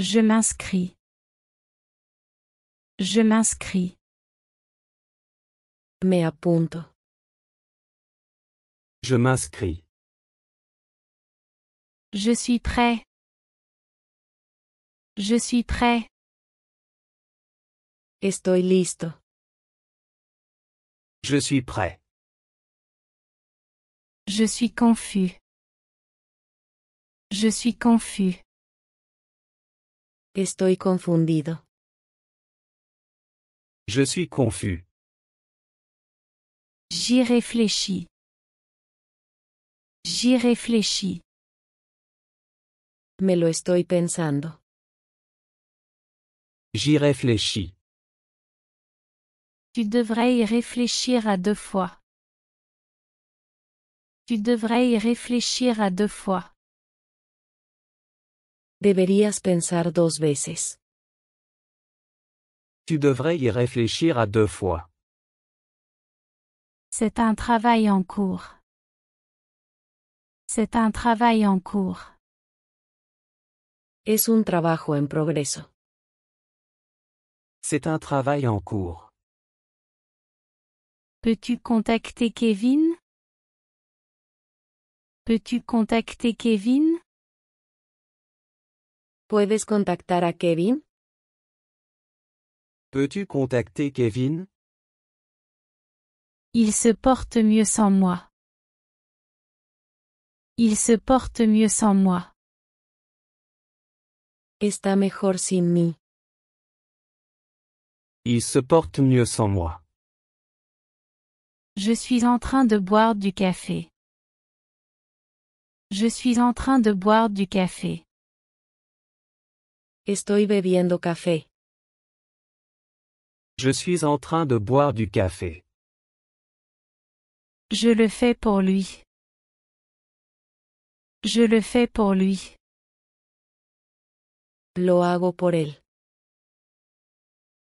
Je m'inscris. Je m'inscris. Me apunto. Je m'inscris. Je suis prêt. Je suis prêt. Estoy listo. Je suis prêt. Je suis confus. Je suis confus. Estoy confundido. Je suis confus. J'y réfléchis. J'y réfléchis. Me lo estoy pensando. J'y réfléchis. Tu devrais y réfléchir à 2 fois. Tu devrais y réfléchir à 2 fois. Deberías pensar 2 veces. Tu devrais y réfléchir à 2 fois. C'est un travail en cours. C'est un travail en cours. Es un trabajo en progreso. C'est un travail en cours. Peux-tu contacter Kevin? Peux-tu contacter Kevin? ¿Puedes contactar a Kevin? Peux-tu contacter Kevin? Il se porte mieux sans moi. Il se porte mieux sans moi. Está mejor sin mí. Il se porte mieux sans moi. Je suis en train de boire du café. Je suis en train de boire du café. Estoy bebiendo café. Je suis en train de boire du café. Je le fais pour lui. Je le fais pour lui. Lo hago por él.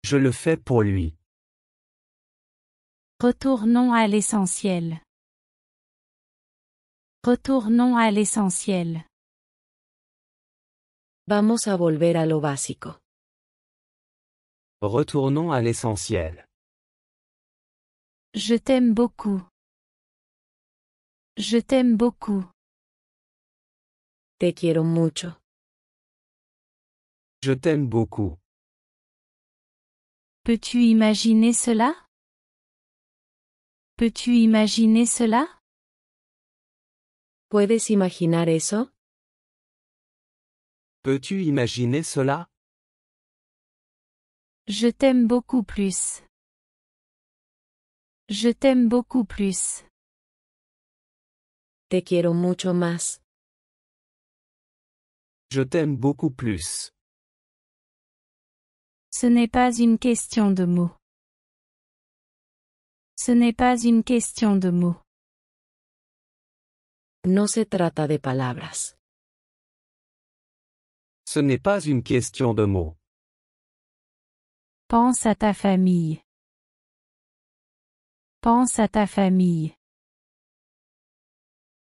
Je le fais pour lui. Retournons à l'essentiel. Retournons à l'essentiel. Vamos a volver a lo básico. Retournons à l'essentiel. Je t'aime beaucoup. Je t'aime beaucoup. Te quiero mucho. Je t'aime beaucoup. Peux-tu imaginer cela? Peux-tu imaginer cela? ¿Puedes imaginar eso? Peux-tu imaginer cela? Je t'aime beaucoup plus. Je t'aime beaucoup plus. Te quiero mucho más. Je t'aime beaucoup plus. Ce n'est pas une question de mots. Ce n'est pas une question de mots. No se trata de palabras. Ce n'est pas une question de mots. Pense à ta famille. Pense à ta famille.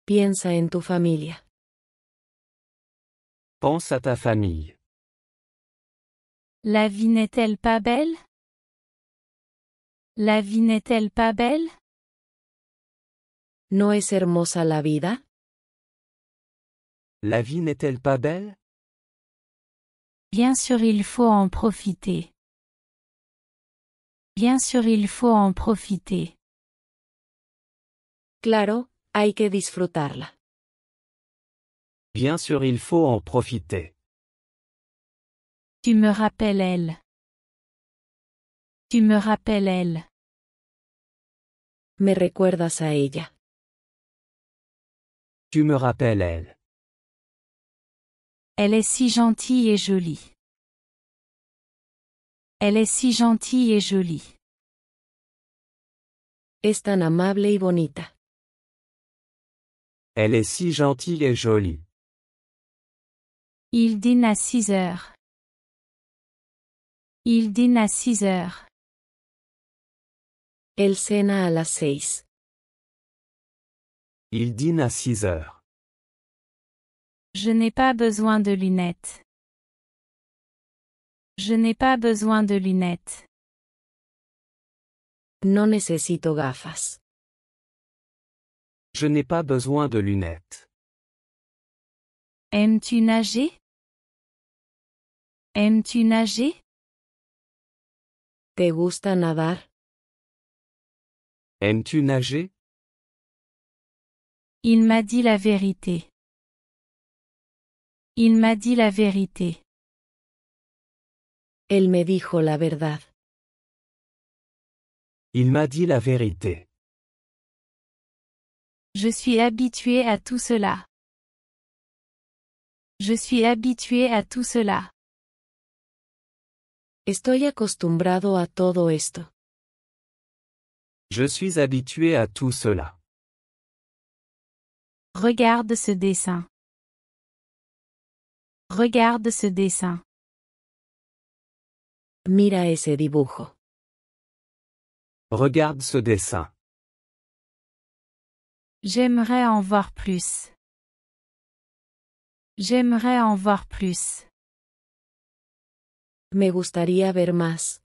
Piensa en tu familia. Pense à ta famille. La vie n'est-elle pas belle? La vie n'est-elle pas belle? ¿No es hermosa la vida? La vie n'est-elle pas belle? Bien sûr il faut en profiter. Bien sûr il faut en profiter. Claro, hay que disfrutarla. Bien sûr, il faut en profiter. Tu me rappelles elle. Tu me rappelles elle. Me recuerdas a ella. Tu me rappelles elle. Elle est si gentille et jolie. Elle est si gentille et jolie. Es tan amable y bonita. Elle est si gentille et jolie. Il dîne à 6 heures. Il dîne à 6 heures. Él cena a las 6. Il dîne à 6 heures. Je n'ai pas besoin de lunettes. Je n'ai pas besoin de lunettes. No necesito gafas. Je n'ai pas besoin de lunettes. Aimes-tu nager? Aimes-tu nager? ¿Te gusta nadar? Aimes-tu nager? Il m'a dit la vérité. Il m'a dit la vérité. Él me dijo la verdad. Il m'a dit la vérité. Je suis habitué à tout cela. Je suis habitué à tout cela. Estoy acostumbrado a todo esto. Je suis habitué à tout cela. Regarde ce dessin. Regarde ce dessin. Mira ese dibujo. Regarde ce dessin. J'aimerais en voir plus. J'aimerais en voir plus. Me gustaría ver más.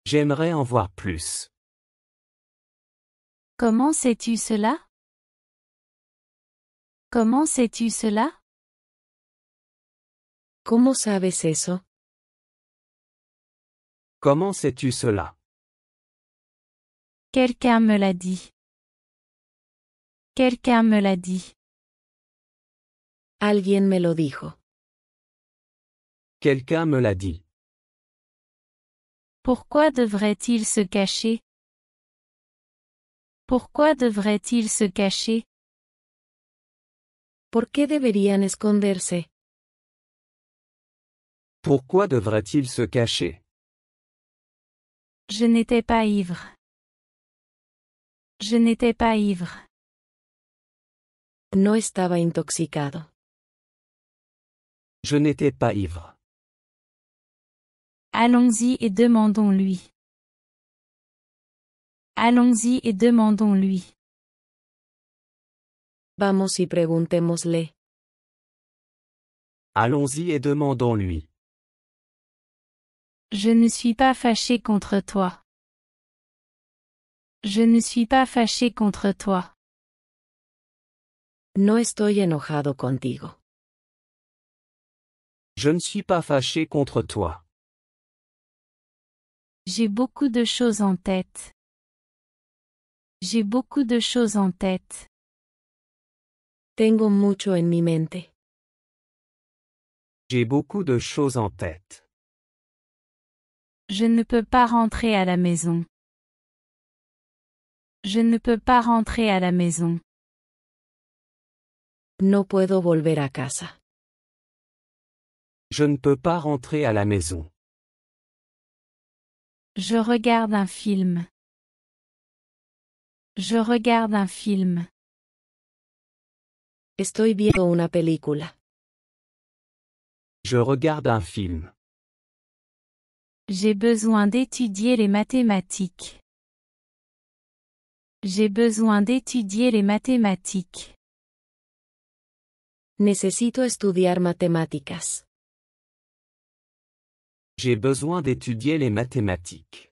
J'aimerais en voir plus. Comment sais-tu cela? Comment sais-tu cela? ¿Cómo sabes eso? Comment sais-tu cela? Quelqu'un me l'a dit. Quelqu'un me l'a dit. Alguien me lo dijo. Quelqu'un me l'a dit. Pourquoi devrait-il se cacher? Pourquoi devrait-il se cacher? ¿Por qué deberían esconderse? Pourquoi devrait-il se cacher? Je n'étais pas ivre. Je n'étais pas ivre. No estaba intoxicado. Je n'étais pas ivre. Allons-y et demandons-lui. Allons-y et demandons-lui. Vamos y preguntémosle. Allons-y et demandons-lui. Je ne suis pas fâché contre toi. Je ne suis pas fâché contre toi. No estoy enojado contigo. Je ne suis pas fâché contre toi. J'ai beaucoup de choses en tête. J'ai beaucoup de choses en tête. Tengo mucho en mi mente. J'ai beaucoup de choses en tête. Je ne peux pas rentrer à la maison. Je ne peux pas rentrer à la maison. No puedo volver a casa. Je ne peux pas rentrer à la maison. Je regarde un film. Je regarde un film. Estoy viendo una película. Je regarde un film. J'ai besoin d'étudier les mathématiques. J'ai besoin d'étudier les mathématiques. Necesito estudiar matemáticas. J'ai besoin d'étudier les mathématiques.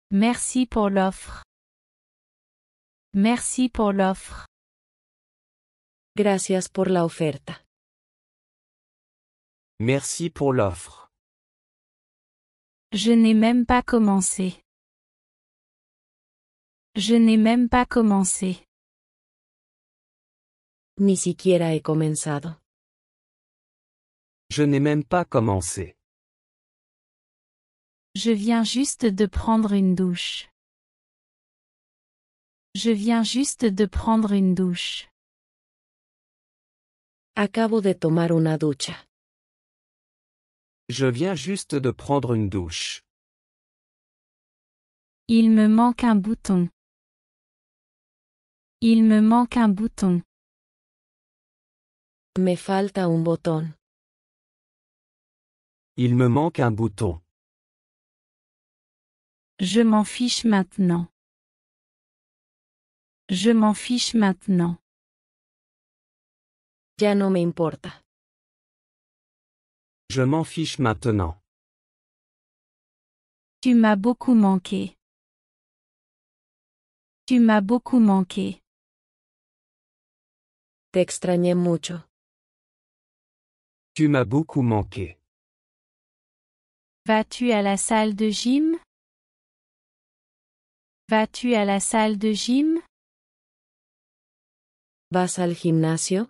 Merci pour l'offre. Merci pour l'offre. Gracias por la oferta. Merci pour l'offre. Je n'ai même pas commencé. Je n'ai même pas commencé. Ni siquiera he comenzado. Je n'ai même pas commencé. Je viens juste de prendre une douche. Je viens juste de prendre une douche. Acabo de tomar una ducha. Je viens juste de prendre une douche. Il me manque un bouton. Il me manque un bouton. Me falta un botón. Il me manque un bouton. Je m'en fiche maintenant. Je m'en fiche maintenant. Ya no me importa. Je m'en fiche maintenant. Tu m'as beaucoup manqué. Tu m'as beaucoup manqué. Te extrañé mucho. Tu m'as beaucoup manqué. Vas-tu à la salle de gym? Vas-tu à la salle de gym? ¿Vas al gimnasio?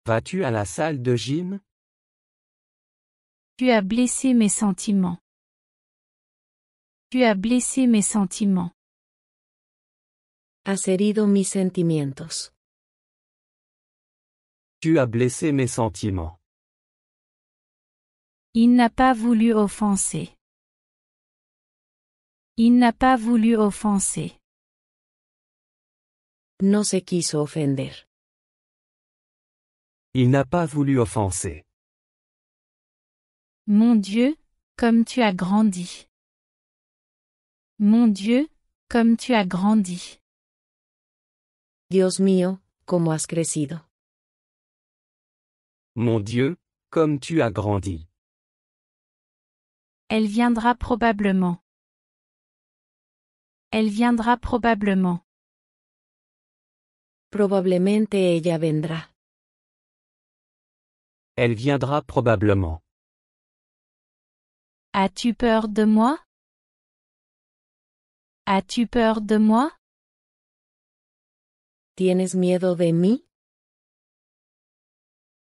Vas-tu à la salle de gym? Tu as blessé mes sentiments. Tu as blessé mes sentiments. Has herido mis sentimientos. Tu as blessé mes sentiments. Il n'a pas voulu offenser. Il n'a pas voulu offenser. No se quiso ofender. Il n'a pas voulu offenser. Mon Dieu, comme tu as grandi. Mon Dieu, comme tu as grandi. Dios mío, cómo has crecido. Mon Dieu, comme tu as grandi. Elle viendra probablement. Elle viendra probablement. Probablemente ella vendrá. Elle viendra probablement. As-tu peur de moi? As-tu peur de moi? ¿Tienes miedo de mí?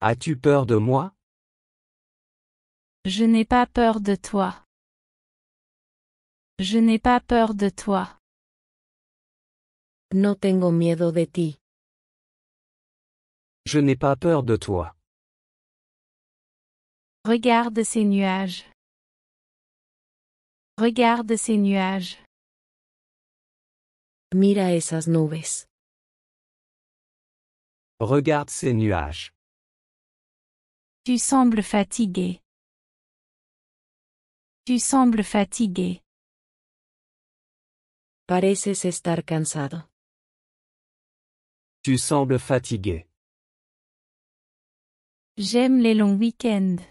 As-tu peur de moi? Je n'ai pas peur de toi. Je n'ai pas peur de toi. No tengo miedo de ti. Je n'ai pas peur de toi. Regarde ces nuages. Regarde ces nuages. Mira esas nubes. Regarde ces nuages. Tu sembles fatigué. Tu sembles fatigué. Pareces estar cansado. Tu sembles fatigué. J'aime les longs week-ends.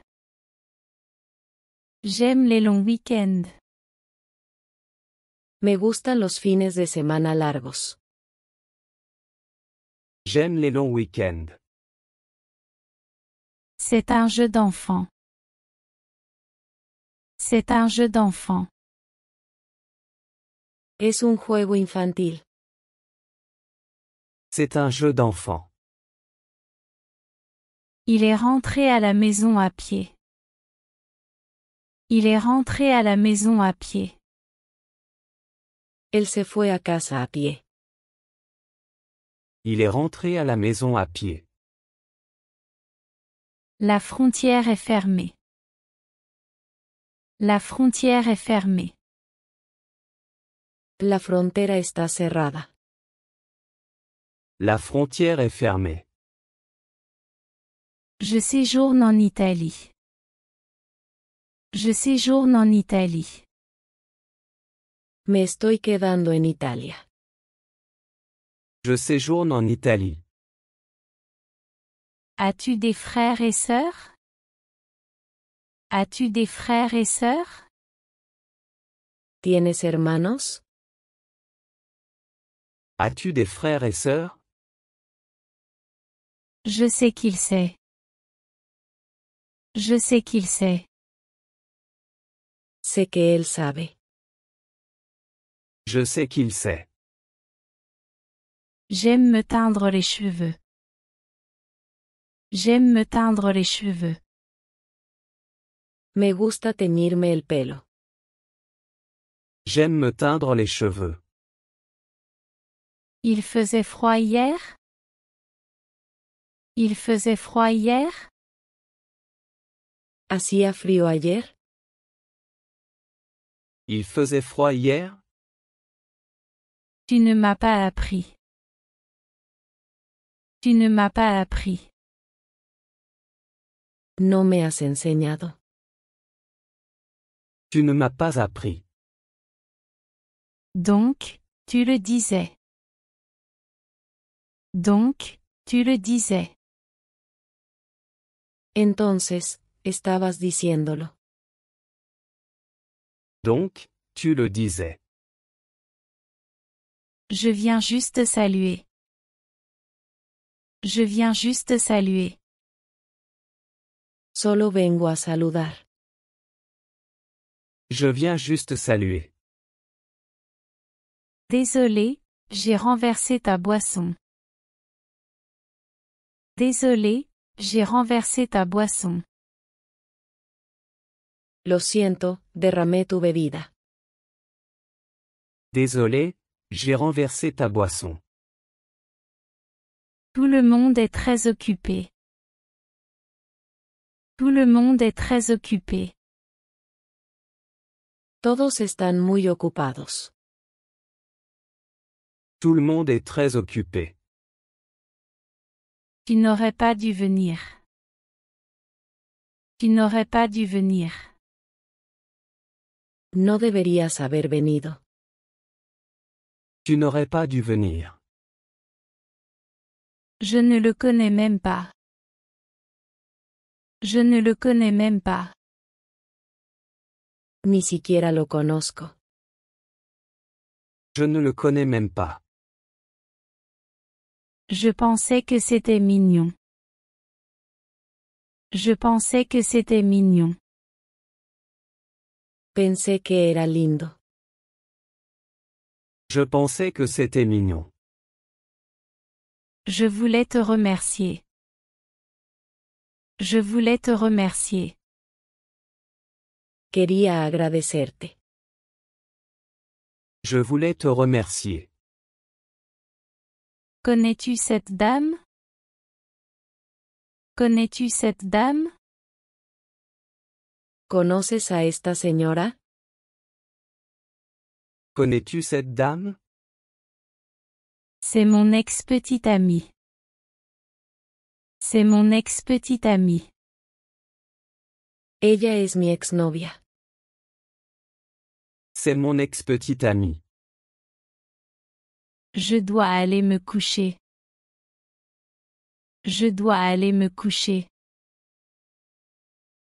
J'aime les longs week-ends. Me gustan los fines de semana largos. J'aime les longs week-ends. C'est un jeu d'enfant. C'est un jeu d'enfant. Es un juego infantil. C'est un jeu d'enfant. Il est rentré à la maison à pied. Il est rentré à la maison à pied. Él se fue a casa a pie. Il est rentré à la maison à pied. La frontière est fermée. La frontière est fermée. La frontera está cerrada. La frontière est fermée. Je séjourne en Italie. Je séjourne en Italie. Me estoy quedando en Italia. Je séjourne en Italie. As-tu des frères et sœurs? As-tu des frères et sœurs? ¿Tienes hermanos? As-tu des frères et sœurs? Je sais qu'il sait. Je sais qu'il sait. Sé que él sabe. Je sais qu'il sait. J'aime me teindre les cheveux. J'aime me teindre les cheveux. Me gusta teñirme el pelo. J'aime me teindre les cheveux. Il faisait froid hier? Il faisait froid hier? ¿Hacía frío ayer? Il faisait froid hier? Tu ne m'as pas appris. Tu ne m'as pas appris. No me has enseñado. Tu ne m'as pas appris. Donc, tu le disais. Donc, tu le disais. Entonces, estabas diciéndolo. Donc, tu le disais. Je viens juste saluer. Je viens juste saluer. Solo vengo a saludar. Je viens juste saluer. Désolé, j'ai renversé ta boisson. Désolé, j'ai renversé ta boisson. Lo siento, derramé tu bebida. Désolé, j'ai renversé ta boisson. Tout le monde est très occupé. Tout le monde est très occupé. Todos están muy ocupados. Tout le monde est très occupé. Tu n'aurais pas dû venir. Tu n'aurais pas dû venir. No deberías haber venido. Tu n'aurais pas dû venir. Je ne le connais même pas. Je ne le connais même pas. Ni siquiera lo conozco. Je ne le connais même pas. Je pensais que c'était mignon. Je pensais que c'était mignon. Pensé que era lindo. Je pensais que c'était mignon. Je voulais te remercier. Je voulais te remercier. Quería agradecerte. Je voulais te remercier. Connais-tu cette dame? Connais-tu cette dame? ¿Conoces a esta señora? Connais-tu cette dame? C'est mon ex-petite amie. C'est mon ex-petite amie. Ella es mi exnovia. C'est mon ex-petite amie. Je dois aller me coucher. Je dois aller me coucher.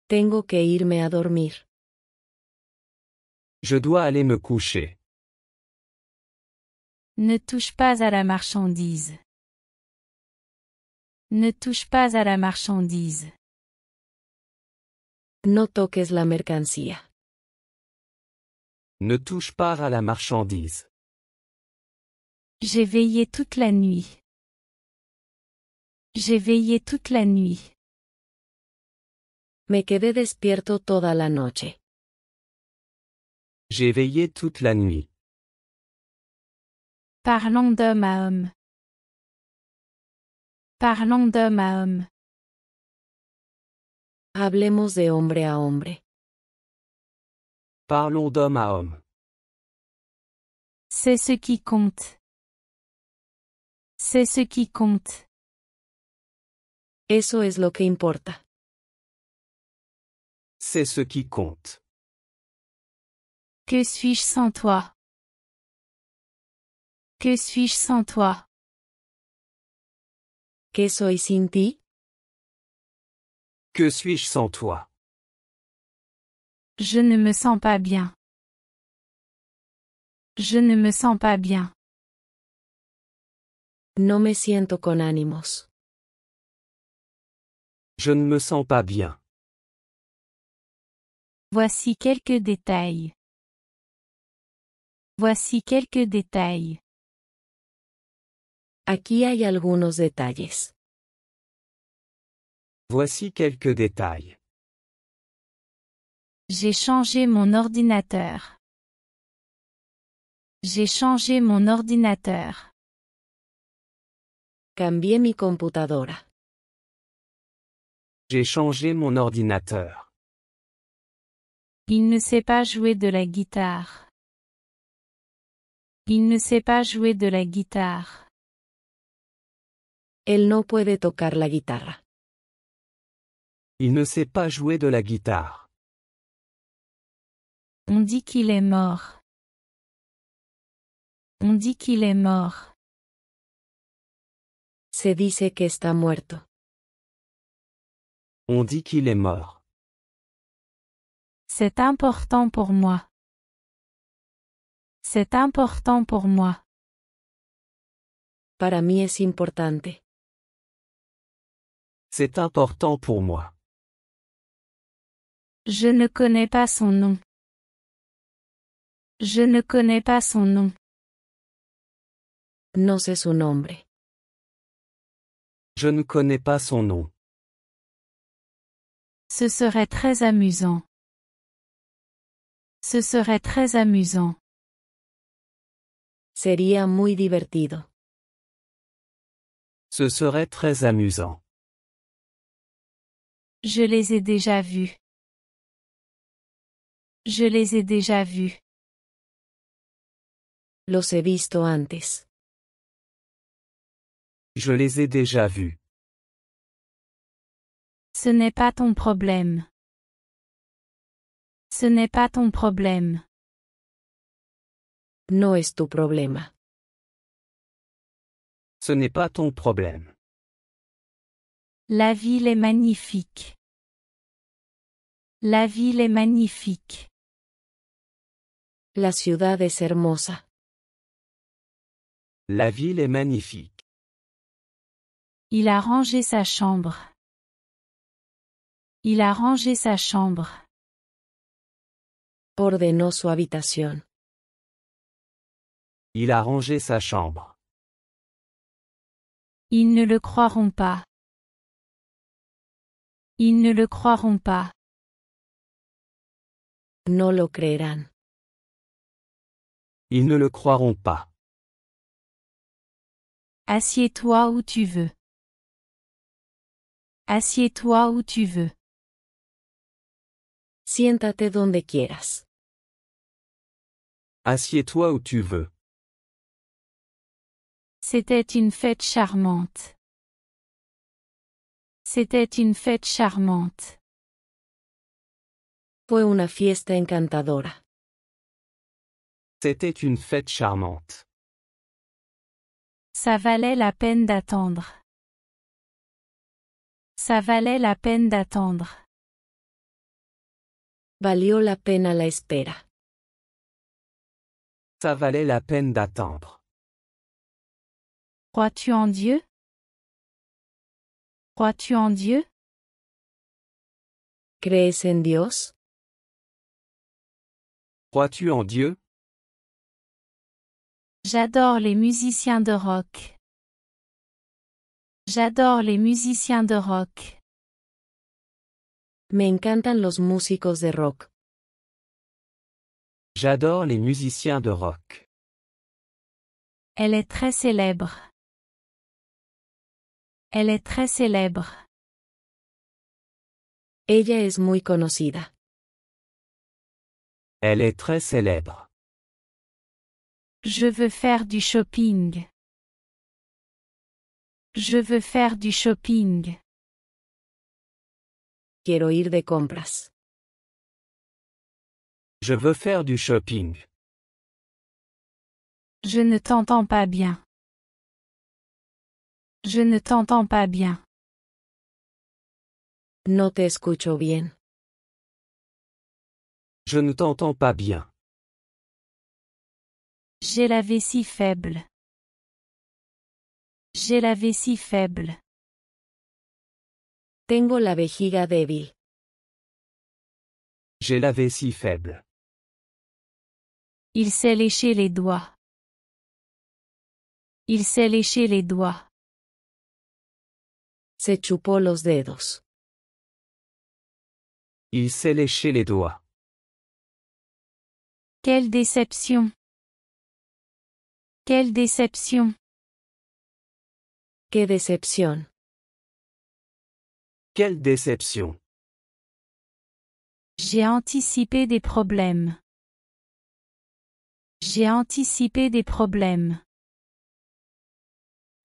Tengo que irme a dormir. Je dois aller me coucher. Ne touche pas à la marchandise. Ne touche pas à la marchandise. No toques la mercancía. Ne touche pas à la marchandise. J'ai veillé toute la nuit. J'ai veillé toute la nuit. Me quedé despierto toda la noche. J'ai veillé toute la nuit. Parlons d'homme à homme. Parlons d'homme à homme. Hablemos de hombre a hombre. Parlons d'homme à homme. C'est ce qui compte. C'est ce qui compte. Eso es lo que importa. C'est ce qui compte. Que suis-je sans toi? Que suis-je sans toi? ¿Qué soy sin ti? Que suis-je sans toi? Je ne me sens pas bien. Je ne me sens pas bien. No me siento con ánimos. Je ne me sens pas bien. Voici quelques détails. Voici quelques détails. Aquí hay algunos detalles. Voici quelques détails. J'ai changé mon ordinateur. J'ai changé mon ordinateur. Cambié mi computadora. J'ai changé mon ordinateur. Il ne sait pas jouer de la guitare. Il ne sait pas jouer de la guitare. Él no puede tocar la guitarra. Il ne sait pas jouer de la guitare. On dit qu'il est mort. On dit qu'il est mort. Se dice que está muerto. On dit qu'il est mort. C'est important pour moi. C'est important pour moi. Para mí es importante. C'est important pour moi. Je ne connais pas son nom. Je ne connais pas son nom. No sé su nombre. Je ne connais pas son nom. Ce serait très amusant. Ce serait très amusant. Sería muy divertido. Ce serait très amusant. Je les ai déjà vus. Je les ai déjà vus. Los he visto antes. Je les ai déjà vus. Ce n'est pas ton problème. Ce n'est pas ton problème. No es tu problema. Ce n'est pas ton problème. La ville est magnifique. La ville est magnifique. La ciudad es hermosa. La ville est magnifique. Il a rangé sa chambre. Il a rangé sa chambre. Ordenó su habitación. Il a rangé sa chambre. Ils ne le croiront pas. Ils ne le croiront pas. No lo creerán. Ils ne le croiront pas. Assieds-toi où tu veux. Assieds-toi où tu veux. Siéntate donde quieras. Assieds-toi où tu veux. C'était une fête charmante. C'était une fête charmante. Fue una fiesta encantadora. C'était une fête charmante. Ça valait la peine d'attendre. Ça valait la peine d'attendre. Valió la pena la espera. Ça valait la peine d'attendre. Crois-tu en Dieu? Crois-tu en Dieu? ¿Crees en Dios? Crois-tu en Dieu? J'adore les musiciens de rock. J'adore les musiciens de rock. Me encantan los músicos de rock. J'adore les musiciens de rock. Elle est très célèbre. Elle est très célèbre. Ella es muy conocida. Elle est très célèbre. Je veux faire du shopping. Je veux faire du shopping. Quiero ir de compras. Je veux faire du shopping. Je ne t'entends pas bien. Je ne t'entends pas bien. No te escucho bien. Je ne t'entends pas bien. J'ai la vessie faible. J'ai la vessie faible. Tengo la vejiga débil. J'ai la vessie faible. Il s'est léché les doigts. Il s'est léché les doigts. Se chupó los dedos. Il s'est léché les doigts. Quelle déception. Quelle déception. ¡Qué decepción! Quelle déception. J'ai anticipé des problèmes. J'ai anticipé des problèmes.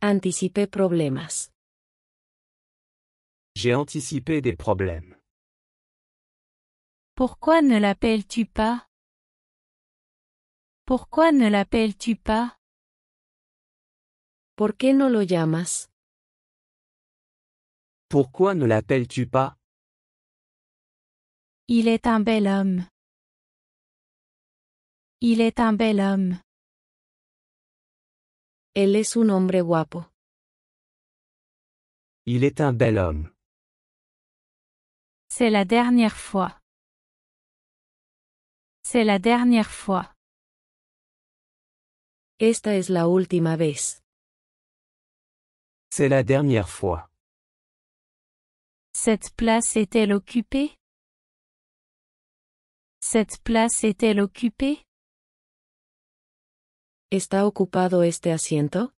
Anticipé problemas. J'ai anticipé des problèmes. Pourquoi ne l'appelles-tu pas? Pourquoi ne l'appelles-tu pas? ¿Por qué no lo llamas? Pourquoi ne l'appelles-tu pas? Il est un bel homme. Il est un bel homme. Él es un hombre guapo. Il est un bel homme. C'est la dernière fois. C'est la dernière fois. Esta es la última vez. C'est la dernière fois. Cette place est-elle occupée? Cette place est-elle occupée? ¿Está ocupado este asiento?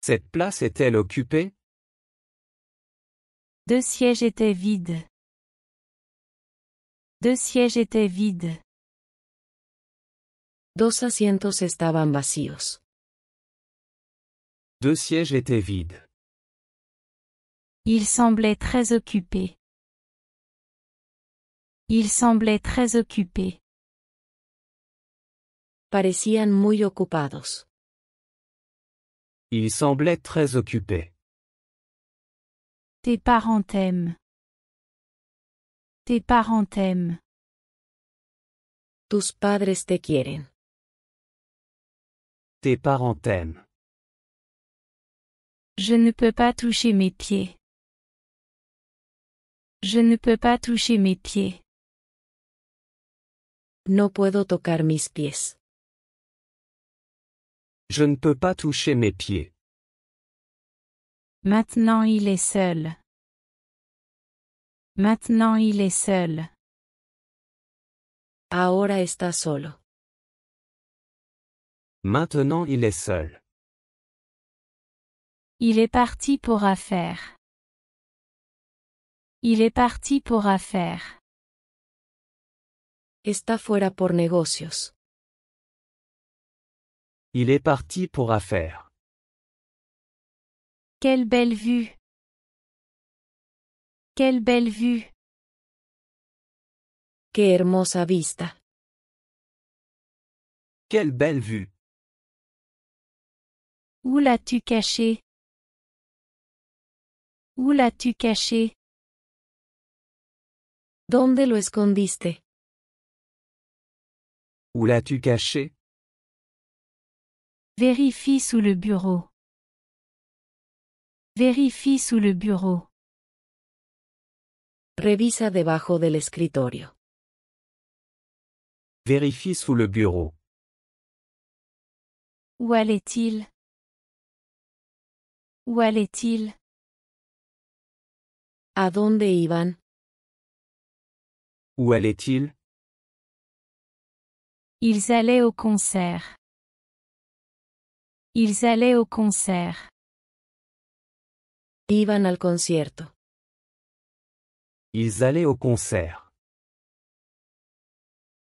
Cette place est-elle occupée? 2 sièges étaient vides. 2 sièges étaient vides. 2 asientos estaban vacíos. 2 sièges étaient vides. Il semblait très occupé. Il semblait très occupé. Parecían muy ocupados. Il semblait très occupé. Tes parents t'aiment. Tes parents t'aiment. Tus padres te quieren. Tes parents t'aiment. Je ne peux pas toucher mes pieds. Je ne peux pas toucher mes pieds. No puedo tocar mis pies. Je ne peux pas toucher mes pieds. Maintenant il est seul. Maintenant il est seul. Ahora está solo. Maintenant il est seul. Il est parti pour affaires. Il est parti pour affaires. Está fuera por negocios. Il est parti pour affaires. Quelle belle vue! Quelle belle vue! Qué hermosa vista. Quelle belle vue! Où l'as-tu caché? Où l'as-tu caché? ¿Dónde lo escondiste? Où l'as-tu caché? Vérifie sous le bureau. Vérifie sous le bureau. Revisa debajo del escritorio. Vérifie sous le bureau. Où allait-il? Où allait-il? ¿A dónde iban? Où allait-il? Ils allaient au concert. Ils allaient au concert. Iban al concierto. Ils allaient au concert.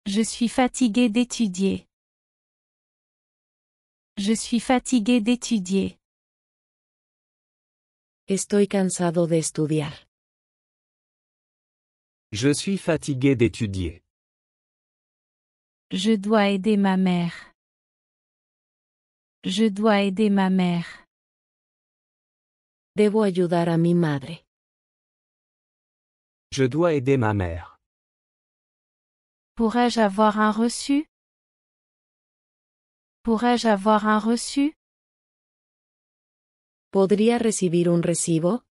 Je suis fatigué d'étudier. Je suis fatigué d'étudier. Estoy cansado de estudiar. Je suis fatigué d'étudier. Je dois aider ma mère. Je dois aider ma mère. Debo ayudar a mi madre. Je dois aider ma mère. Pourrais-je avoir un reçu? Pourrais-je avoir un reçu? ¿Podría recibir un recibo?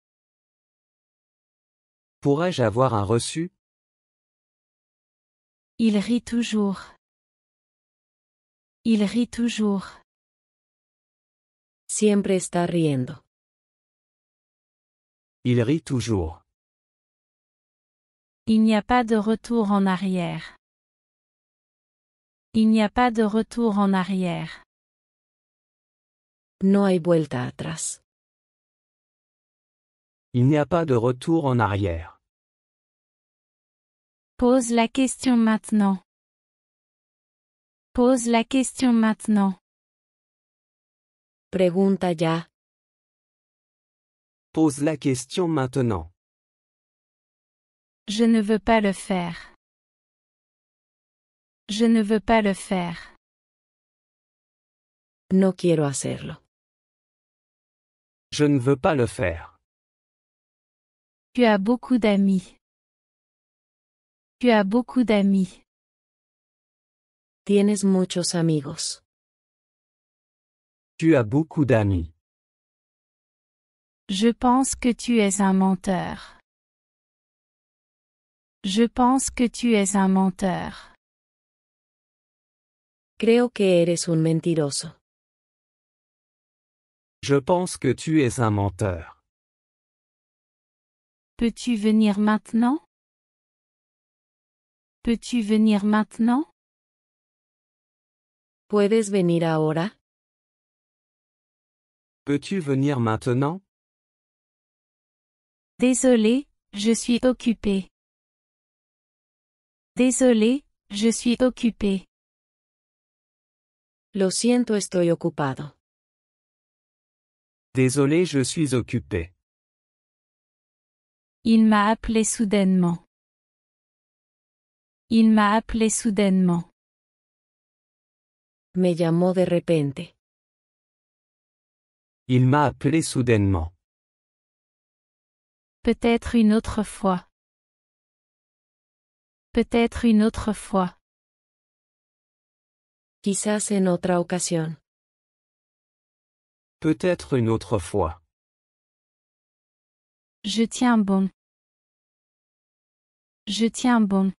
Pourrais-je avoir un reçu? Il rit toujours. Il rit toujours. Siempre está riendo. Il rit toujours. Il n'y a pas de retour en arrière. Il n'y a pas de retour en arrière. No hay vuelta atrás. Il n'y a pas de retour en arrière. Pose la question maintenant. Pose la question maintenant. Pregunta ya. Pose la question maintenant. Je ne veux pas le faire. Je ne veux pas le faire. No quiero hacerlo. Je ne veux pas le faire. Tu as beaucoup d'amis. Tu as beaucoup d'amis. Tienes muchos amigos. Tu as beaucoup d'amis. Je pense que tu es un menteur. Je pense que tu es un menteur. Creo que eres un mentiroso. Je pense que tu es un menteur. Peux-tu venir maintenant? Peux-tu venir maintenant? ¿Puedes venir ahora? Peux-tu venir maintenant? Désolé, je suis occupé. Désolé, je suis occupé. Lo siento, estoy ocupado. Désolé, je suis occupé. Il m'a appelé soudainement. Il m'a appelé soudainement. Me llamó de repente. Il m'a appelé soudainement. Peut-être une autre fois. Peut-être une autre fois. Quizás en otra ocasión. Peut-être une autre fois. Je tiens bon. Je tiens bon.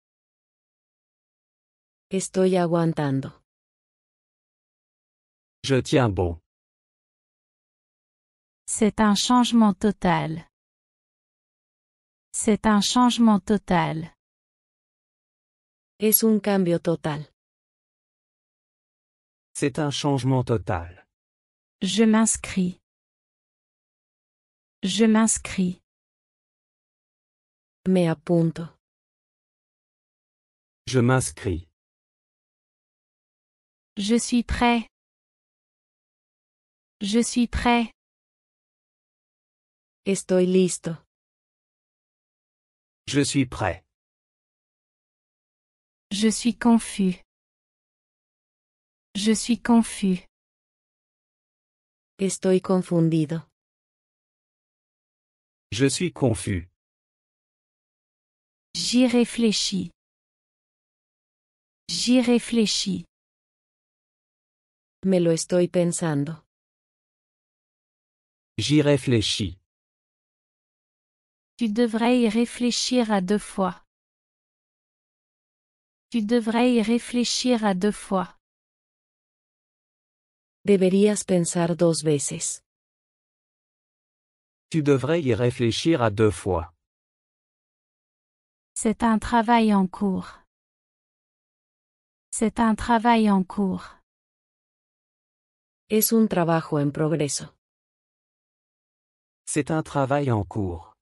Estoy aguantando. Je tiens bon. C'est un changement total. C'est un changement total. Es un cambio total. C'est un changement total. Je m'inscris. Je m'inscris. Me apunto. Je m'inscris. Je suis prêt. Je suis prêt. Estoy listo. Je suis prêt. Je suis confus. Je suis confus. Estoy confundido. Je suis confus. J'y réfléchis. J'y réfléchis. Me lo estoy pensando. J'y réfléchis. Tu devrais y réfléchir à 2 fois. Tu devrais y réfléchir à 2 fois. Deberías pensar 2 veces. Tu devrais y réfléchir à 2 fois. C'est un travail en cours. C'est un travail en cours. Es un trabajo en progreso. C'est un travail en cours.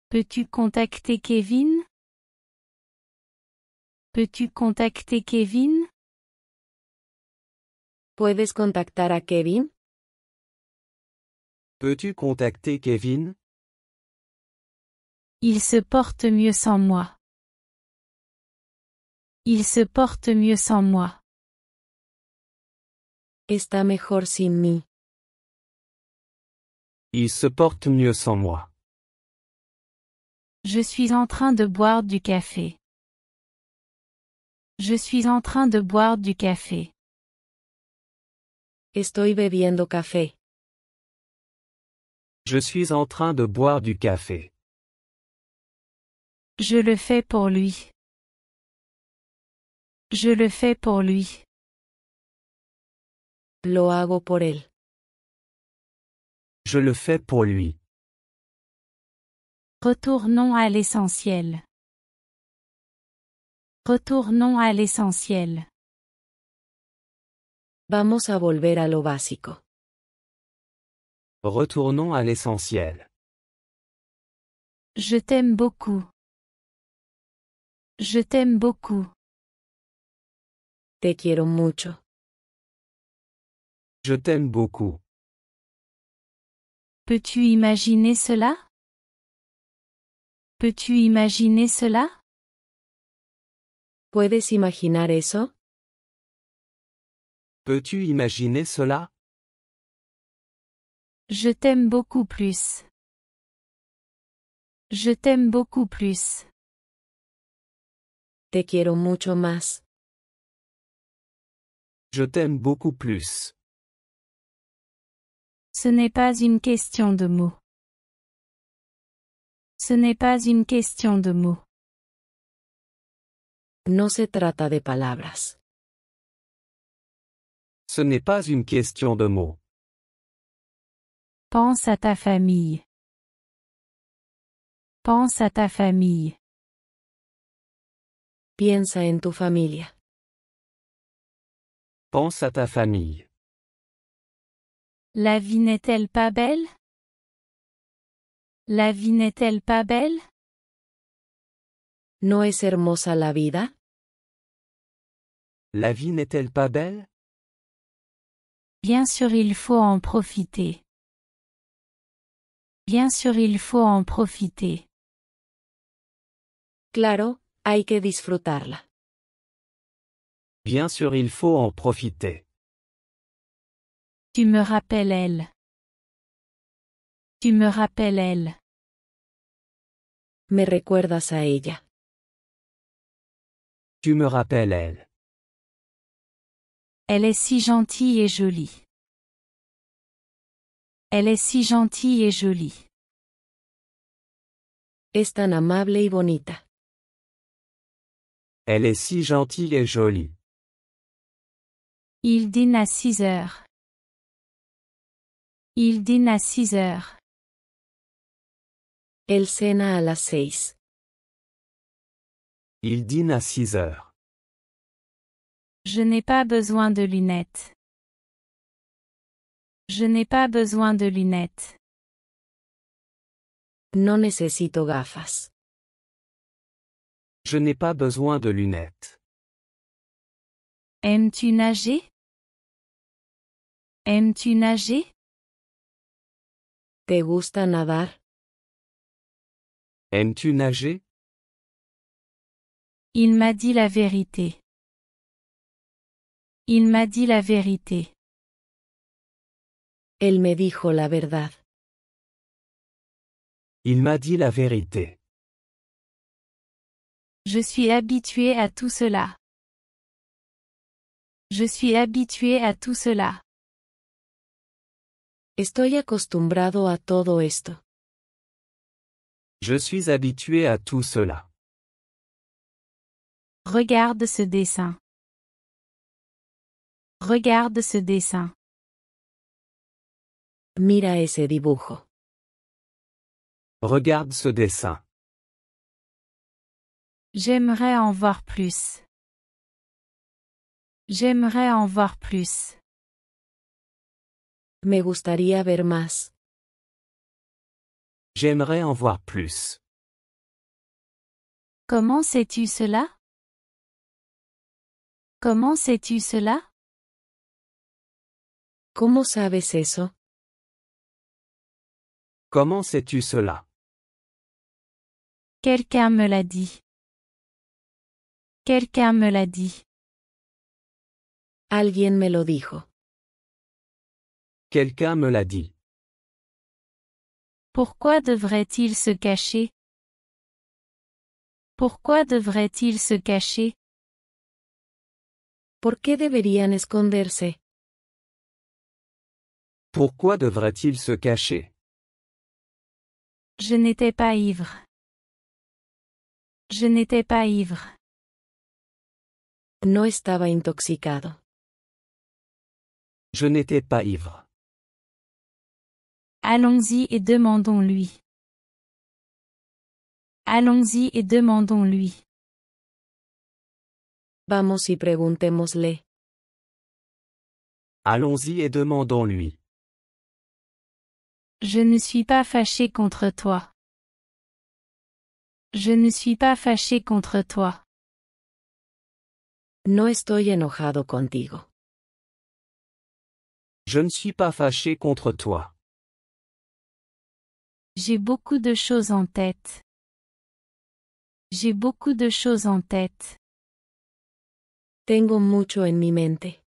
Peux-tu contacter Kevin? Peux-tu contacter Kevin? ¿Puedes contactar a Kevin? Peux-tu contacter Kevin? Il se porte mieux sans moi. Il se porte mieux sans moi. Está mejor sin mí. Il se porte mieux sans moi. Je suis en train de boire du café. Je suis en train de boire du café. Estoy bebiendo café. Je suis en train de boire du café. Je le fais pour lui. Je le fais pour lui. Lo hago por él. Je le fais pour lui. Retournons à l'essentiel. Retournons à l'essentiel. Vamos a volver a lo básico. Retournons à l'essentiel. Je t'aime beaucoup. Je t'aime beaucoup. Te quiero mucho. Je t'aime beaucoup. Peux-tu imaginer cela? Peux-tu imaginer cela? ¿Puedes imaginar eso? Peux-tu imaginer cela? Je t'aime beaucoup plus. Je t'aime beaucoup plus. Te quiero mucho más. Je t'aime beaucoup plus. Ce n'est pas une question de mots. Ce n'est pas une question de mots. No se trata de palabras. Ce n'est pas une question de mots. Pense à ta famille. Pense à ta famille. Piensa en tu familia. Pense à ta famille. La vie n'est-elle pas belle? La vie n'est-elle pas belle? ¿No es hermosa la vida? La vie n'est-elle pas belle? Bien sûr il faut en profiter. Bien sûr il faut en profiter. Claro, hay que disfrutarla. Bien sûr il faut en profiter. Tu me rappelles elle. Tu me rappelles elle. Me recuerdas a ella. Tu me rappelles elle. Elle est si gentille et jolie. Elle est si gentille et jolie. Es tan amable y bonita. Elle est si gentille et jolie. Il dîne à 6 heures. Il dîne à 6 heures. Él cena a las 6. Il dîne à 6 heures. Je n'ai pas besoin de lunettes. Je n'ai pas besoin de lunettes. No necesito gafas. Je n'ai pas besoin de lunettes. Aimes-tu nager? Aimes-tu nager? ¿Te gusta nadar? Aimes-tu nager? Il m'a dit la vérité. Il m'a dit la vérité. Él me dijo la verdad. Il m'a dit la vérité. Je suis habitué à tout cela. Je suis habitué à tout cela. Estoy acostumbrado a todo esto. Je suis habitué à tout cela. Regarde ce dessin. Regarde ce dessin. Mira ese dibujo. Regarde ce dessin. J'aimerais en voir plus. J'aimerais en voir plus. Me gustaría ver más. J'aimerais en voir plus. Comment sais-tu cela? Comment sais-tu cela? ¿Cómo sabes eso? Comment sais-tu cela? Quelqu'un me l'a dit. Quelqu'un me l'a dit. Alguien me lo dijo. Quelqu'un me l'a dit. Pourquoi devrait-il se cacher? Pourquoi devrait-il se cacher? ¿Por qué deberían esconderse? Pourquoi devrait-il se cacher? Je n'étais pas ivre. Je n'étais pas ivre. No estaba intoxicado. Je n'étais pas ivre. Allons-y et demandons-lui. Allons-y et demandons-lui. Vamos y preguntémosle. Allons-y et demandons-lui. Je ne suis pas fâché contre toi. Je ne suis pas fâché contre toi. No estoy enojado contigo. Je ne suis pas fâché contre toi. J'ai beaucoup de choses en tête. J'ai beaucoup de choses en tête. Tengo mucho en mi mente.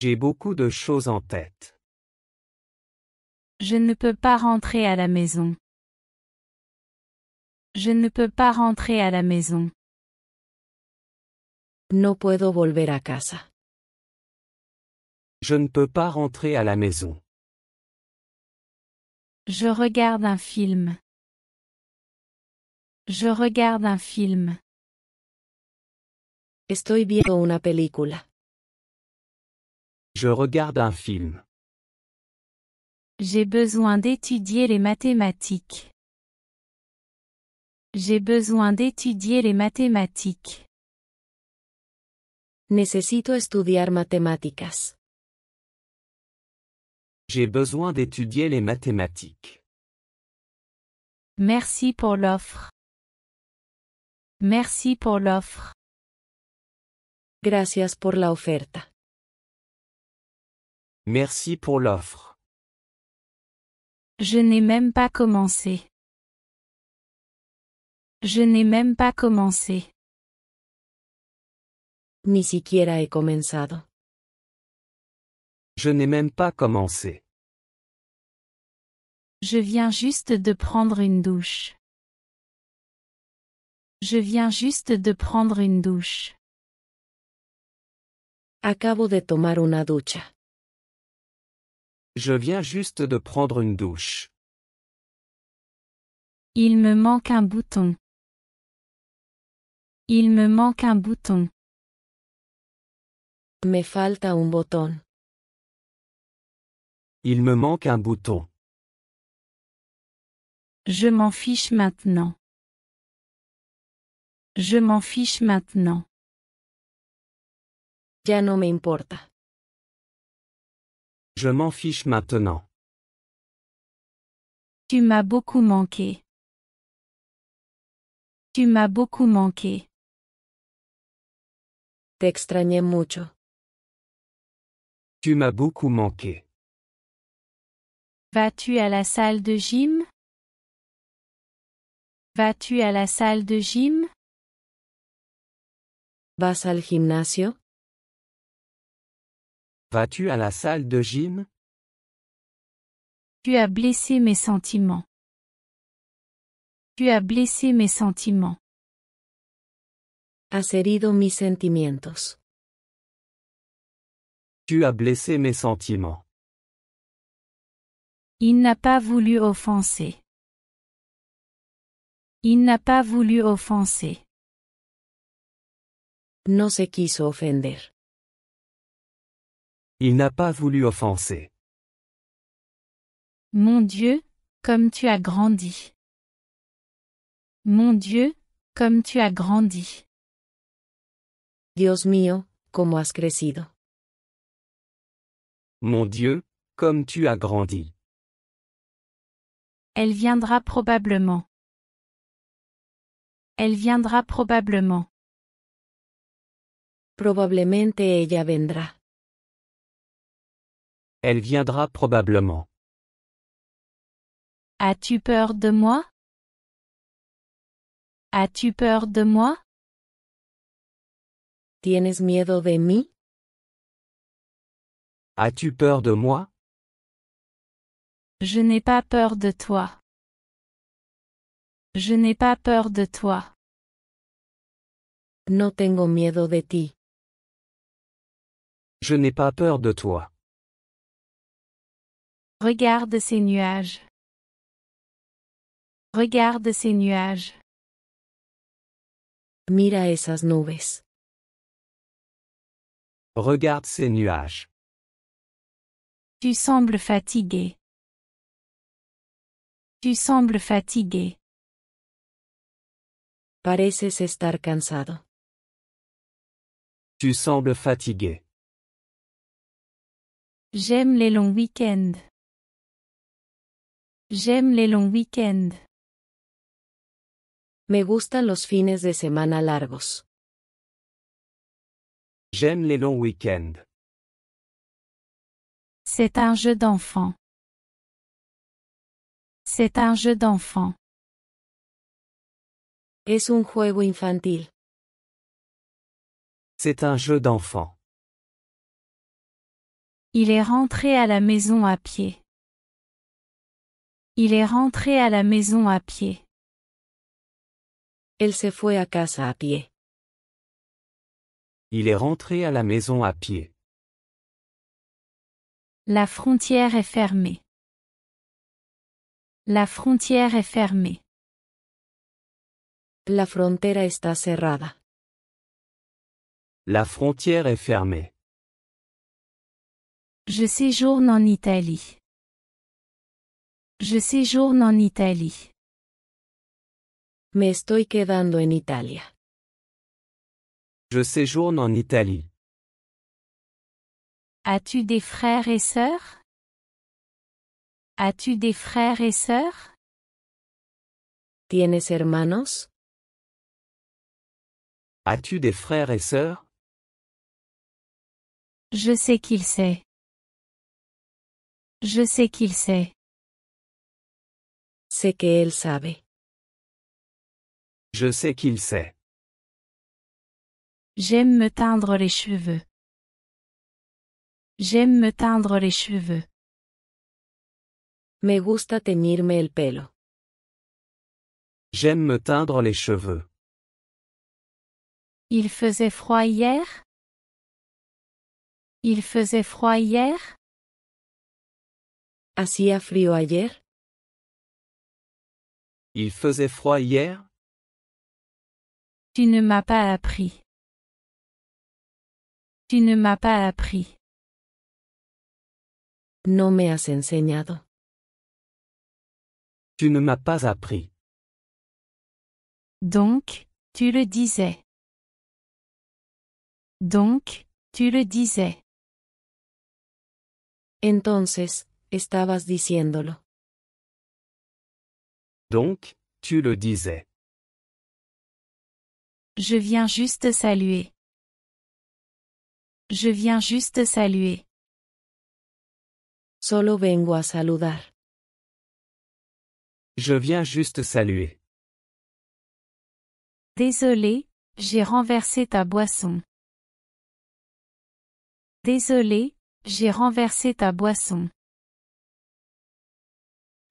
J'ai beaucoup de choses en tête. Je ne peux pas rentrer à la maison. Je ne peux pas rentrer à la maison. No puedo volver a casa. Je ne peux pas rentrer à la maison. Je regarde un film. Je regarde un film. Estoy viendo una película. Je regarde un film. J'ai besoin d'étudier les mathématiques. J'ai besoin d'étudier les mathématiques. Necesito estudiar matemáticas. J'ai besoin d'étudier les mathématiques. Merci pour l'offre. Merci pour l'offre. Gracias por la oferta. Merci pour l'offre. Je n'ai même pas commencé. Je n'ai même pas commencé. Ni siquiera he comenzado. Je n'ai même pas commencé. Je viens juste de prendre une douche. Je viens juste de prendre une douche. Acabo de tomar una ducha. Je viens juste de prendre une douche. Il me manque un bouton. Il me manque un bouton. Me falta un botón. Il me manque un bouton. Je m'en fiche maintenant. Je m'en fiche maintenant. Ya no me importa. Je m'en fiche maintenant. Tu m'as beaucoup manqué. Tu m'as beaucoup manqué. Te extrañé mucho. Tu m'as beaucoup manqué. Vas-tu à la salle de gym? Vas-tu à la salle de gym? ¿Vas al gimnasio? Vas-tu à la salle de gym? Tu as blessé mes sentiments. Tu as blessé mes sentiments. Has herido mis sentimientos. Tu as blessé mes sentiments. Il n'a pas voulu offenser. Il n'a pas voulu offenser. No se quiso ofender. Il n'a pas voulu offenser. Mon Dieu, comme tu as grandi. Mon Dieu, comme tu as grandi. Dios mío, cómo has crecido. Mon Dieu, comme tu as grandi. Elle viendra probablement. Elle viendra probablement. Probablemente ella vendrá. Elle viendra probablement. As-tu peur de moi? As-tu peur de moi? ¿Tienes miedo de mí? As-tu peur de moi? Je n'ai pas peur de toi. Je n'ai pas peur de toi. No tengo miedo de ti. Je n'ai pas peur de toi. Regarde ces nuages. Regarde ces nuages. Mira esas nubes. Regarde ces nuages. Tu sembles fatigué. Tu sembles fatigué. Pareces estar cansado. Tu sembles fatigué. J'aime les longs week-ends. J'aime les longs week-ends. Me gustan los fines de semana largos. J'aime les longs week-ends. C'est un jeu d'enfant. C'est un jeu d'enfant. Es un juego infantil. C'est un jeu d'enfant. Il est rentré à la maison à pied. Il est rentré à la maison à pied. Él se fue a casa a pie. Il est rentré à la maison à pied. La frontière est fermée. La frontière est fermée. La frontera está cerrada. La frontière est fermée. Je séjourne en Italie. Je séjourne en Italie. Me estoy quedando en Italia. Je séjourne en Italie. As-tu des frères et sœurs? As-tu des frères et sœurs? ¿Tienes hermanos? As-tu des frères et sœurs? Je sais qu'il sait. Je sais qu'il sait. Sé que él sabe. Je sais qu'il sait. J'aime me teindre les cheveux. J'aime me teindre les cheveux. Me gusta teñirme el pelo. J'aime me teindre les cheveux. Il faisait froid hier? Il faisait froid hier? ¿Hacía frío ayer? Il faisait froid hier? Tu ne m'as pas appris. Tu ne m'as pas appris. No me has enseñado. Tu ne m'as pas appris. Donc, tu le disais. Donc, tu le disais. Entonces, estabas diciéndolo. Donc, tu le disais. Je viens juste saluer. Je viens juste saluer. Solo vengo a saludar. Je viens juste saluer. Désolé, j'ai renversé ta boisson. Désolé, j'ai renversé ta boisson.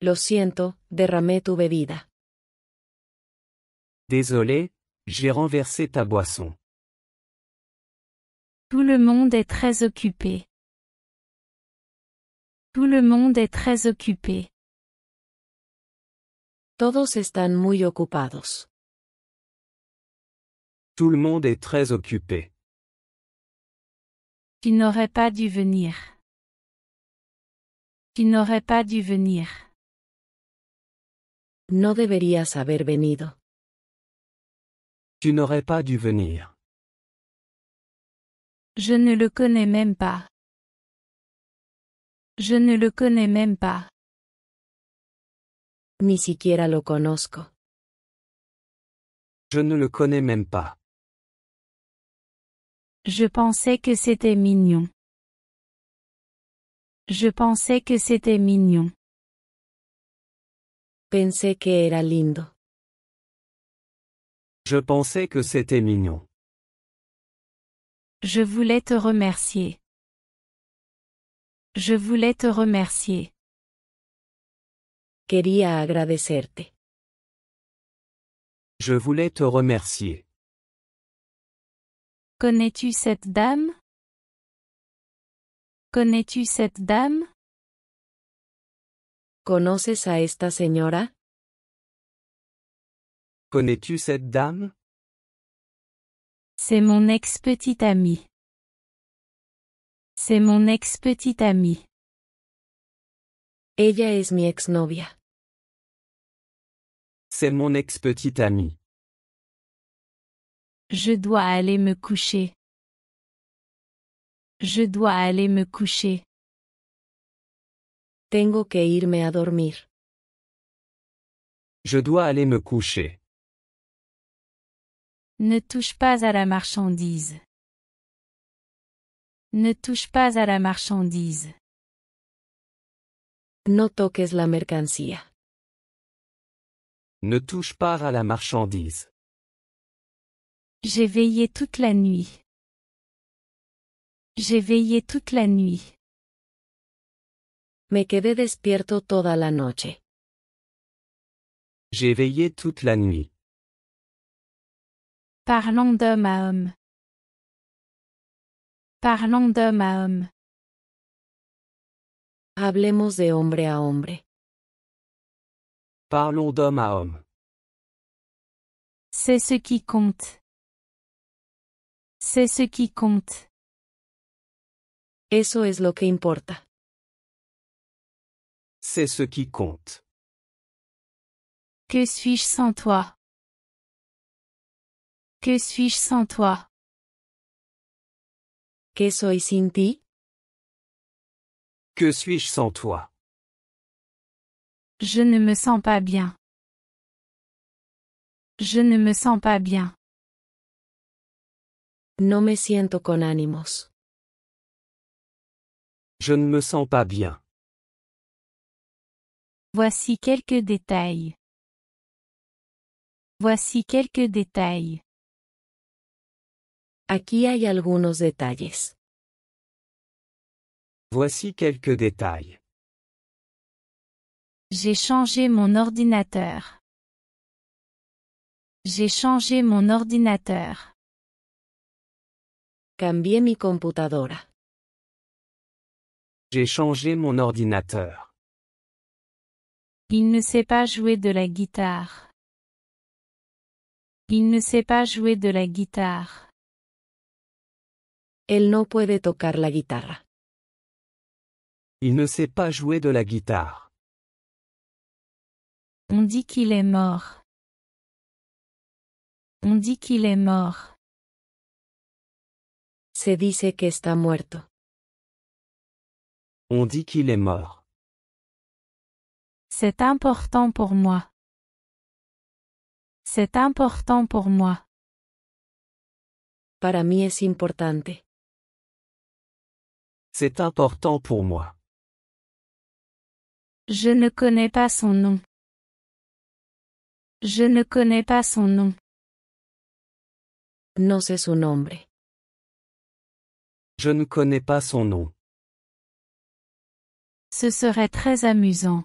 Lo siento, derramé tu bebida. Désolé, j'ai renversé ta boisson. Tout le monde est très occupé. Tout le monde est très occupé. Todos están muy ocupados. Tout le monde est très occupé. Tu n'aurais pas dû venir. Tu n'aurais pas dû venir. No deberías haber venido. Tu n'aurais pas dû venir. Je ne le connais même pas. Je ne le connais même pas. Ni siquiera lo conozco. Je ne le connais même pas. Je pensais que c'était mignon. Je pensais que c'était mignon. Pensé que era lindo. Je pensais que c'était mignon. Je voulais te remercier. Je voulais te remercier. Quería agradecerte. Je voulais te remercier. Connais-tu cette dame? Connais-tu cette dame? ¿Conoces a esta señora? Connais-tu cette dame? C'est mon ex-petite amie. C'est mon ex-petite amie. Ella es mi exnovia. C'est mon ex-petite amie. Je dois aller me coucher. Je dois aller me coucher. Tengo que irme a dormir. Je dois aller me coucher. Ne touche pas à la marchandise. Ne touche pas à la marchandise. No toques la mercancía. Ne touche pas à la marchandise. J'ai veillé toute la nuit. J'ai veillé toute la nuit. Me quedé despierto toda la noche. J'ai veillé toute la nuit. Parlons d'homme à homme. Parlons d'homme à homme. Hablemos de hombre a hombre. Parlons d'homme à homme. C'est ce qui compte. C'est ce qui compte. Eso es lo que importa. C'est ce qui compte. Que suis-je sans toi? Que suis-je sans toi? ¿Qué soy sin ti? Que suis-je sans toi? Je ne me sens pas bien. Je ne me sens pas bien. No me siento con ánimos. Je ne me sens pas bien. Voici quelques détails. Voici quelques détails. Aquí hay algunos detalles. Voici quelques détails. J'ai changé mon ordinateur. J'ai changé mon ordinateur. Cambié mi computadora. J'ai changé mon ordinateur. Il ne sait pas jouer de la guitare. Il ne sait pas jouer de la guitare. Él no puede tocar la guitarra. Il ne sait pas jouer de la guitare. On dit qu'il est mort. On dit qu'il est mort. Se dice que está muerto. On dit qu'il est mort. C'est important pour moi. C'est important pour moi. Para mí es importante. C'est important pour moi. Je ne connais pas son nom. Je ne connais pas son nom. No sé su nombre. Je ne connais pas son nom. Ce serait très amusant.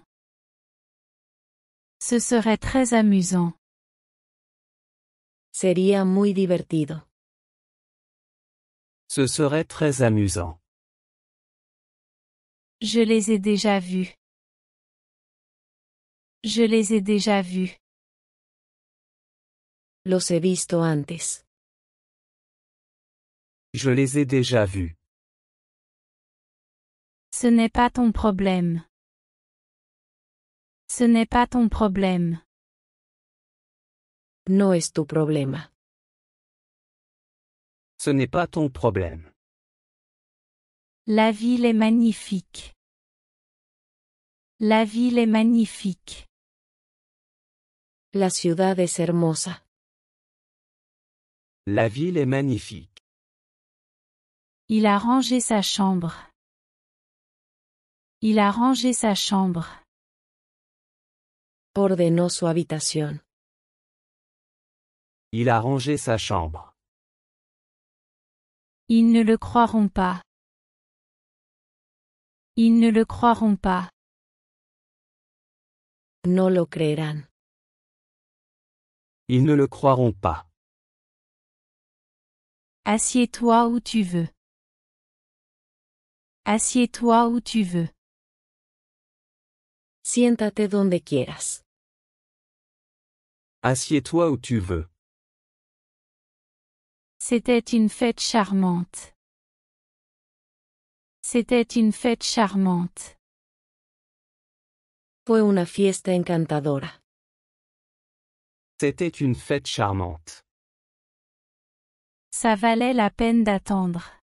Ce serait très amusant. Sería muy divertido. Ce serait très amusant. Je les ai déjà vus. Je les ai déjà vus. Los he visto antes. Je les ai déjà vus. Ce n'est pas ton problème. Ce n'est pas ton problème. No es tu problema. Ce n'est pas ton problème. La ville est magnifique. La ville est magnifique. La ciudad es hermosa. La ville est magnifique. Il a rangé sa chambre. Il a rangé sa chambre. Ordenó su habitación. Il a rangé sa chambre. Ils ne le croiront pas. Ils ne le croiront pas. No lo creerán. Ils ne le croiront pas. Assieds-toi où tu veux. Assieds-toi où tu veux. Siéntate donde quieras. Assieds-toi où tu veux. C'était une fête charmante. C'était une fête charmante. Fue una fiesta encantadora. C'était une fête charmante. Ça valait la peine d'attendre.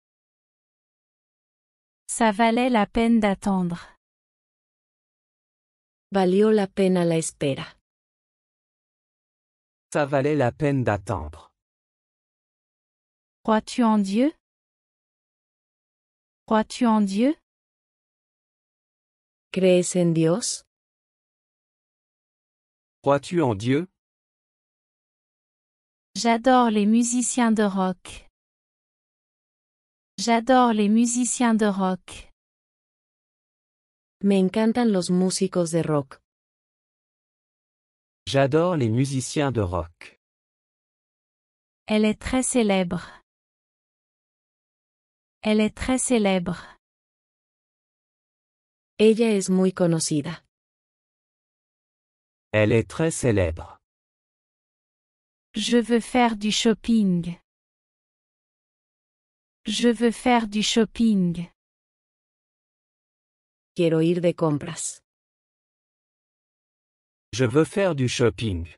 Ça valait la peine d'attendre. Valió la pena la espera. Ça valait la peine d'attendre. Crois-tu en Dieu? Crois-tu en Dieu? ¿Crees en Dios? Crois-tu en Dieu? J'adore les musiciens de rock. J'adore les musiciens de rock. Me encantan los músicos de rock. J'adore les musiciens de rock. Elle est très célèbre. Elle est très célèbre. Ella es muy conocida. Elle est très célèbre. Je veux faire du shopping. Je veux faire du shopping. Quiero ir de compras. Je veux faire du shopping.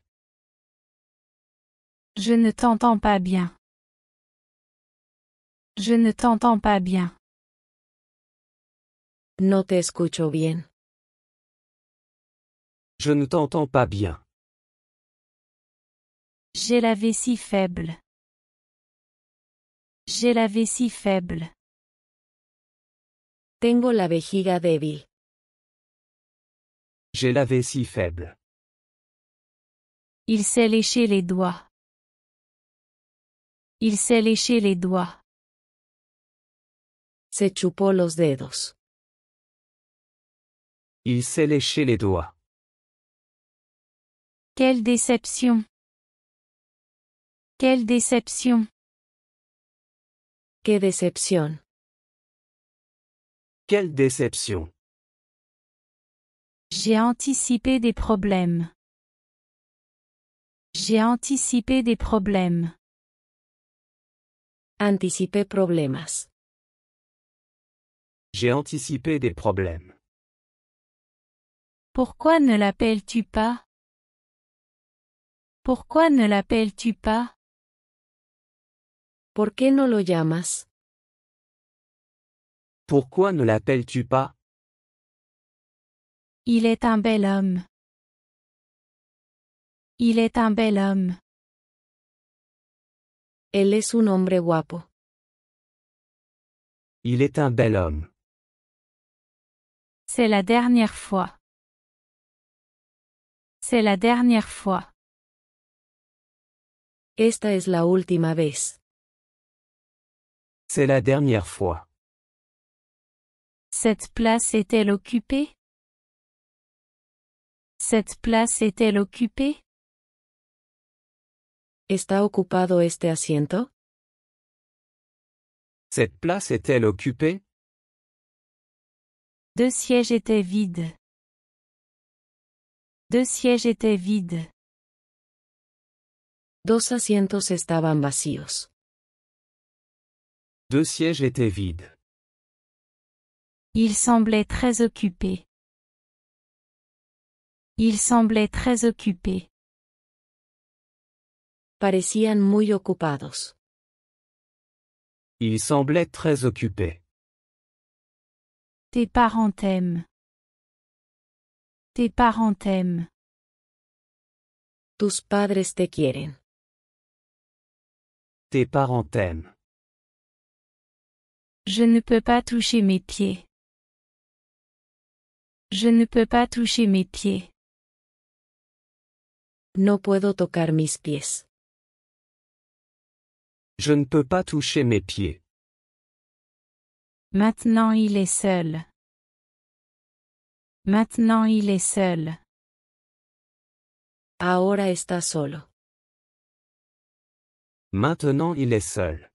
Je ne t'entends pas bien. Je ne t'entends pas bien. No te escucho bien. Je ne t'entends pas bien. J'ai la vessie faible. J'ai la vessie faible. Tengo la vejiga débil. J'ai la vessie faible. Il s'est léché les doigts. Il s'est léché les doigts. Se chupó los dedos. Il s'est léché les doigts. Quelle déception. Quelle déception. ¡Qué decepción! Quelle déception. J'ai anticipé des problèmes. J'ai anticipé des problèmes. Anticipé problemas. J'ai anticipé des problèmes. Pourquoi ne l'appelles-tu pas? Pourquoi ne l'appelles-tu pas? ¿Por qué no lo llamas? Pourquoi ne l'appelles-tu pas? Il est un bel homme. Il est un bel homme. Él es un hombre guapo. Il est un bel homme. C'est la dernière fois. C'est la dernière fois. Esta es la última vez. C'est la dernière fois. Cette place est-elle occupée? Cette place est-elle occupée? ¿Está ocupado este asiento? Cette place est-elle occupée? 2 sièges étaient vides. 2 sièges étaient vides. 2 asientos estaban vacíos. 2 sièges étaient vides. Il semblait très occupé. Il semblait très occupé. Parecían muy ocupados. Il semblait très occupé. Tes parents t'aiment. Tes parents t'aiment. Tus padres te quieren. Tes parents t'aiment. Je ne peux pas toucher mes pieds. Je ne peux pas toucher mes pieds. No puedo tocar mis pies. Je ne peux pas toucher mes pieds. Maintenant il est seul. Maintenant il est seul. Ahora está solo. Maintenant il est seul.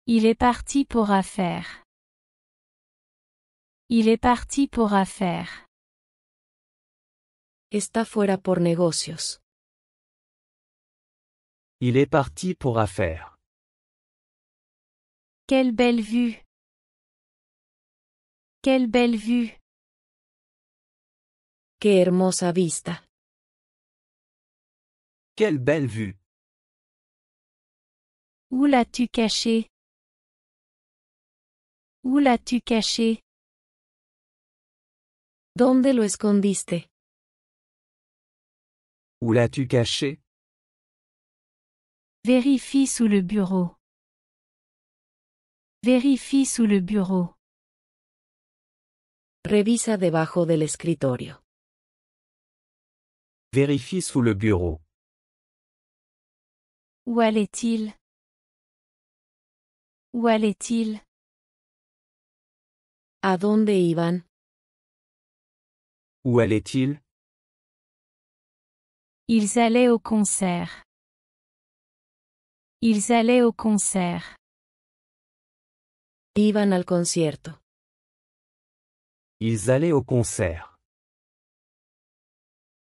Il est parti pour affaires. Il est parti pour affaires. Está fuera por negocios. Il est parti pour affaires. Quelle belle vue! Quelle belle vue! ¡Qué hermosa vista! Quelle belle vue! Où l'as-tu caché? Où l'as-tu caché? ¿Dónde lo escondiste? Où l'as-tu caché? Vérifie sous le bureau. Vérifie sous le bureau. Revisa debajo del escritorio. Vérifie sous le bureau. Où allait-il? Où allait-il? ¿A dónde iban? Où allait-il? Ils allaient au concert. Ils allaient au concert. Iban al concierto. Ils allaient au concert.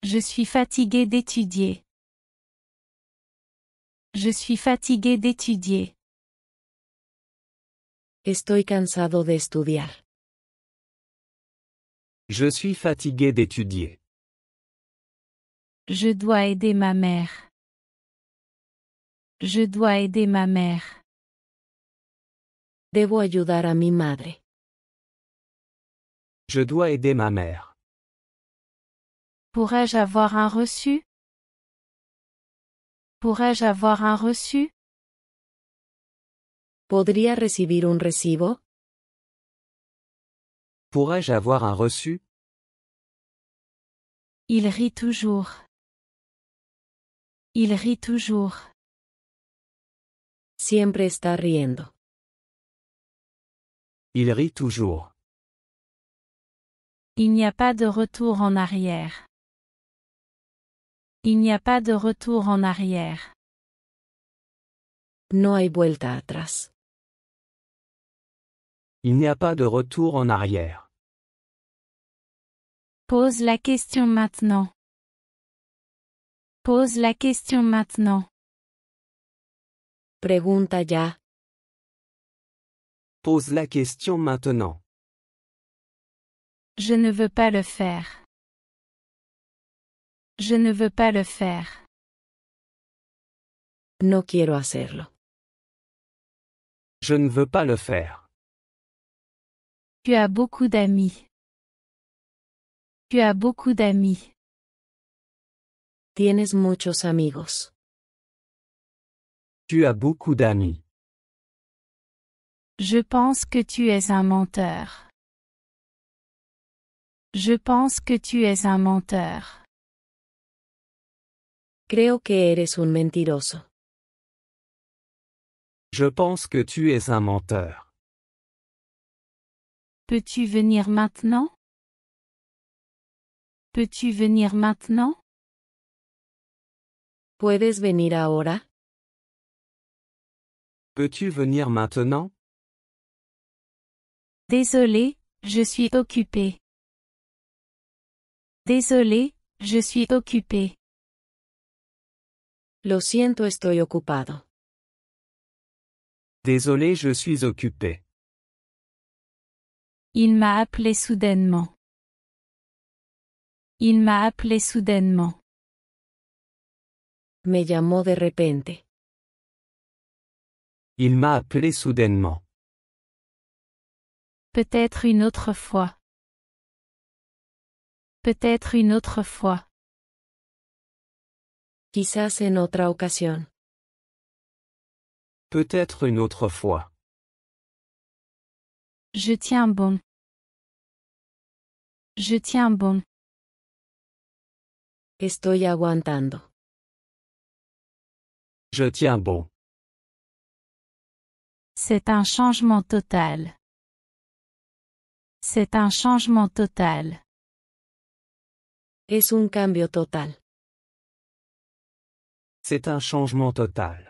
Je suis fatigué d'étudier. Je suis fatigué d'étudier. Estoy cansado de estudiar. Je suis fatigué d'étudier. Je dois aider ma mère. Je dois aider ma mère. Debo ayudar a mi madre. Je dois aider ma mère. Pourrais-je avoir un reçu? Pourrais-je avoir un reçu? ¿Podría recibir un recibo? Pourrais-je avoir un reçu? Il rit toujours. Il rit toujours. Siempre está riendo. Il rit toujours. Il n'y a pas de retour en arrière. Il n'y a pas de retour en arrière. No hay vuelta atrás. Il n'y a pas de retour en arrière. Pose la question maintenant. Pose la question maintenant. Pregunta ya. Pose la question maintenant. Je ne veux pas le faire. Je ne veux pas le faire. No quiero hacerlo. Je ne veux pas le faire. Tu as beaucoup d'amis. Tu as beaucoup d'amis. Tienes muchos amigos. Tu as beaucoup d'amis. Je pense que tu es un menteur. Je pense que tu es un menteur. Creo que eres un mentiroso. Je pense que tu es un menteur. Peux-tu venir maintenant? Peux-tu venir maintenant? ¿Puedes venir ahora? Peux-tu venir maintenant? Désolé, je suis occupé. Désolé, je suis occupé. Lo siento, estoy ocupado. Désolé, je suis occupé. Il m'a appelé soudainement. Il m'a appelé soudainement. Me llamó de repente. Il m'a appelé soudainement. Peut-être une autre fois. Peut-être une autre fois. Quizás en otra ocasión. Peut-être une autre fois. Je tiens bon. Je tiens bon. Estoy aguantando. Je tiens bon. C'est un changement total. C'est un changement total. Es un cambio total. C'est un changement total.